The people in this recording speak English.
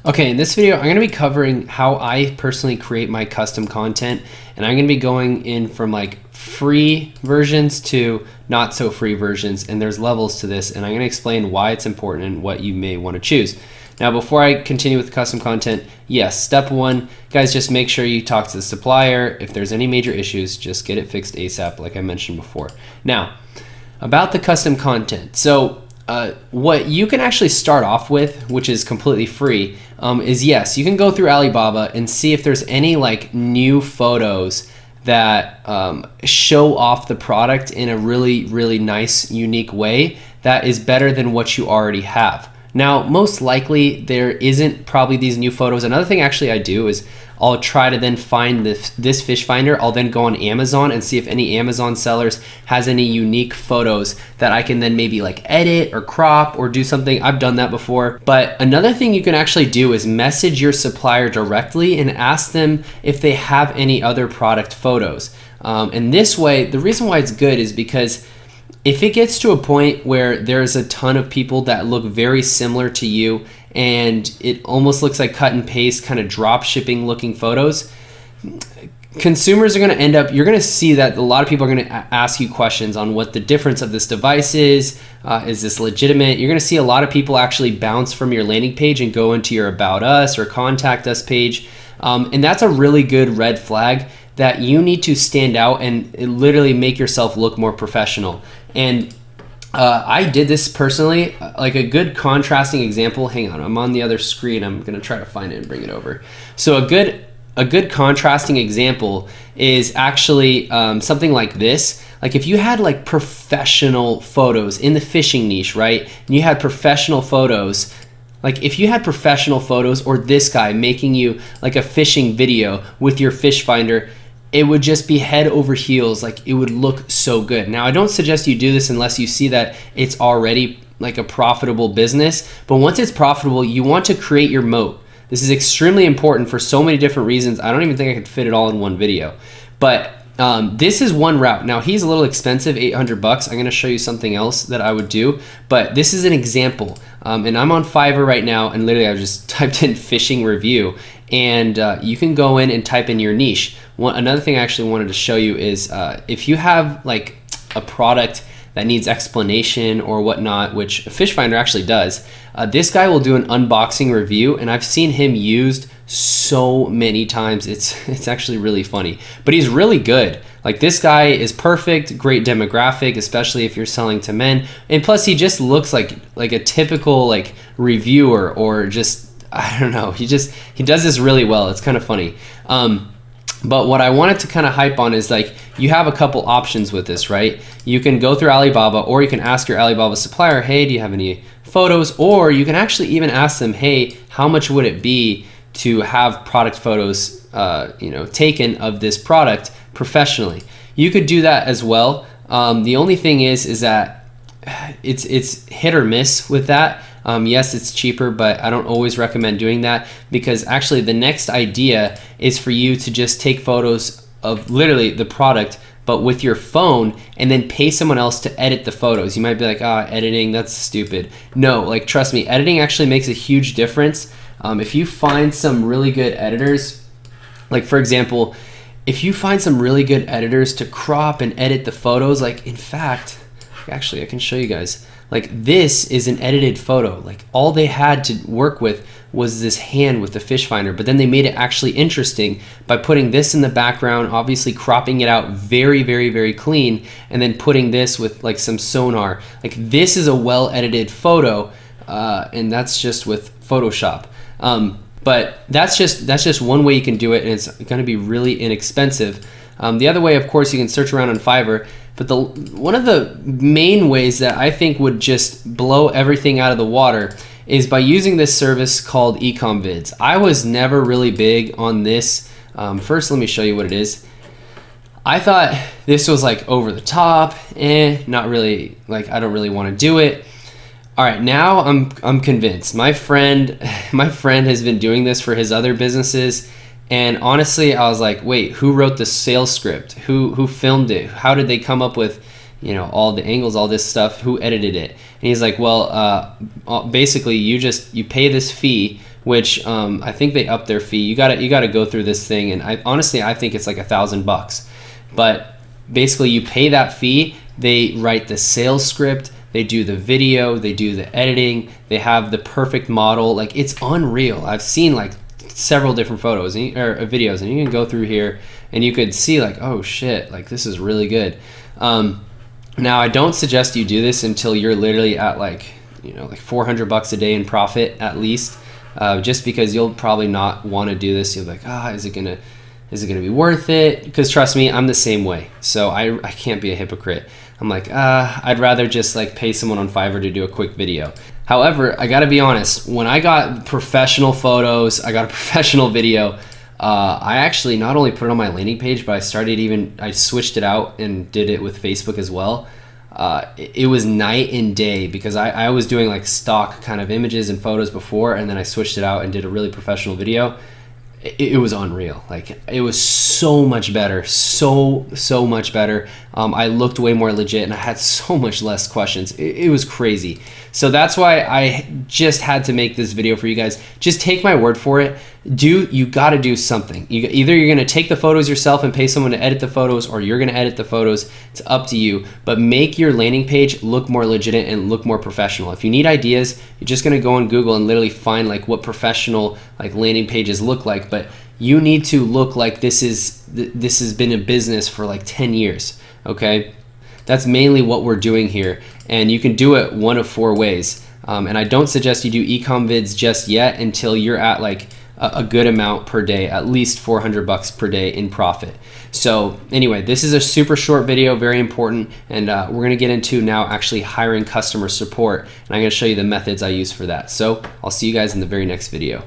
Okay, in this video, I'm going to be covering how I personally create my custom content, and I'm going to be going in from like free versions to not so free versions, and there's levels to this, and I'm going to explain why it's important and what you may want to choose. Now, before I continue with custom content, yes, step one, guys, just make sure you talk to the supplier. If there's any major issues, just get it fixed ASAP, like I mentioned before. Now, about the custom content. So what you can actually start off with, which is completely free, is yes, you can go through Alibaba and see if there's any like new photos that show off the product in a really, really nice, unique way that is better than what you already have. Now, most likely there isn't probably these new photos. Another thing actually I do is I'll try to then find this fish finder. I'll then go on Amazon and see if any Amazon sellers has any unique photos that I can then maybe like edit or crop or do something. I've done that before. But another thing you can actually do is message your supplier directly and ask them if they have any other product photos. And this way, the reason why it's good is because if it gets to a point where there's a ton of people that look very similar to you and it almost looks like cut and paste kind of drop shipping looking photos, consumers are going to end up, you're going to see that a lot of people are going to ask you questions on what the difference of this device is this legitimate? You're going to see a lot of people actually bounce from your landing page and go into your About Us or Contact Us page. And that's a really good red flag that you need to stand out and literally make yourself look more professional. And I did this personally, like a good contrasting example. Hang on, I'm on the other screen. I'm gonna try to find it and bring it over. So a good contrasting example is actually something like this. Like if you had like professional photos in the fishing niche, right? And you had professional photos, like if you had professional photos or this guy making you like a fishing video with your fish finder, it would just be head over heels. Like it would look so good. Now, I don't suggest you do this unless you see that it's already like a profitable business. But once it's profitable, you want to create your moat. This is extremely important for so many different reasons. I don't even think I could fit it all in one video. But this is one route. Now, he's a little expensive, 800 bucks. I'm gonna show you something else that I would do. But this is an example. And I'm on Fiverr right now, and literally I just typed in fishing review. And you can go in and type in your niche. Another thing I actually wanted to show you is if you have like a product that needs explanation or whatnot, which Fish Finder actually does, this guy will do an unboxing review, and I've seen him used so many times. It's actually really funny, but he's really good. Like this guy is perfect, great demographic, especially if you're selling to men, and plus he just looks like a typical like reviewer, or just, I don't know, he does this really well. It's kind of funny. But what I wanted to kind of hype on is like you have a couple options with this, right? You can go through Alibaba, or you can ask your Alibaba supplier, hey, do you have any photos? Or you can actually even ask them, hey, how much would it be to have product photos taken of this product professionally? You could do that as well. The only thing is that it's hit or miss with that. Yes, it's cheaper, but I don't always recommend doing that, because actually the next idea is for you to just take photos of literally the product, but with your phone, and then pay someone else to edit the photos. You might be like, editing, that's stupid. No, like trust me, editing actually makes a huge difference. If you find some really good editors, like for example, if you find some really good editors to crop and edit the photos, like in fact, actually I can show you guys. Like this is an edited photo. Like all they had to work with was this hand with the fish finder, but then they made it actually interesting by putting this in the background, obviously cropping it out very, very, very clean, and then putting this with like some sonar. Like this is a well edited photo, and that's just with Photoshop. But that's just one way you can do it, and it's gonna be really inexpensive. The other way, of course, you can search around on Fiverr. But one of the main ways that I think would just blow everything out of the water is by using this service called EcomVids. I was never really big on this. First, let me show you what it is. I thought this was like over the top, not really, like I don't really want to do it. All right, now I'm convinced. My friend has been doing this for his other businesses. And honestly, I was like, wait, who wrote the sales script? Who filmed it? How did they come up with, all the angles, all this stuff? Who edited it? And he's like, well, basically you pay this fee which I think they upped their fee. You gotta go through this thing, and I think it's like $1,000. But basically, you pay that fee. They write the sales script. They do the video. They do the editing. They have the perfect model. Like, it's unreal. I've seen like several different photos or videos, and you can go through here and you could see like, oh shit, like this is really good. Now I don't suggest you do this until you're literally at like $400 a day in profit at least, just because you'll probably not want to do this. You'll be like, is it gonna be worth it? Because trust me, I'm the same way. So I can't be a hypocrite. I'm like, I'd rather just like pay someone on Fiverr to do a quick video. However, I gotta be honest, when I got professional photos, I got a professional video, I actually not only put it on my landing page, but I switched it out and did it with Facebook as well. It was night and day, because I was doing like stock kind of images and photos before, and then I switched it out and did a really professional video. It was unreal. Like, it was so much better, so much better. I looked way more legit, and I had so much less questions. It was crazy. So that's why I just had to make this video for you guys. Just take my word for it. You got to do something. Either you're going to take the photos yourself and pay someone to edit the photos, or you're going to edit the photos. It's up to you. But make your landing page look more legitimate and look more professional. If you need ideas, you're just going to go on Google and literally find like what professional like landing pages look like. But you need to look like this has been a business for like 10 years. Okay, that's mainly what we're doing here, and you can do it one of 4 ways. And I don't suggest you do ecom vids just yet until you're at like a good amount per day, at least $400 per day in profit. So anyway, this is a super short video, very important, and we're gonna get into now actually hiring customer support, and I'm gonna show you the methods I use for that. So I'll see you guys in the very next video.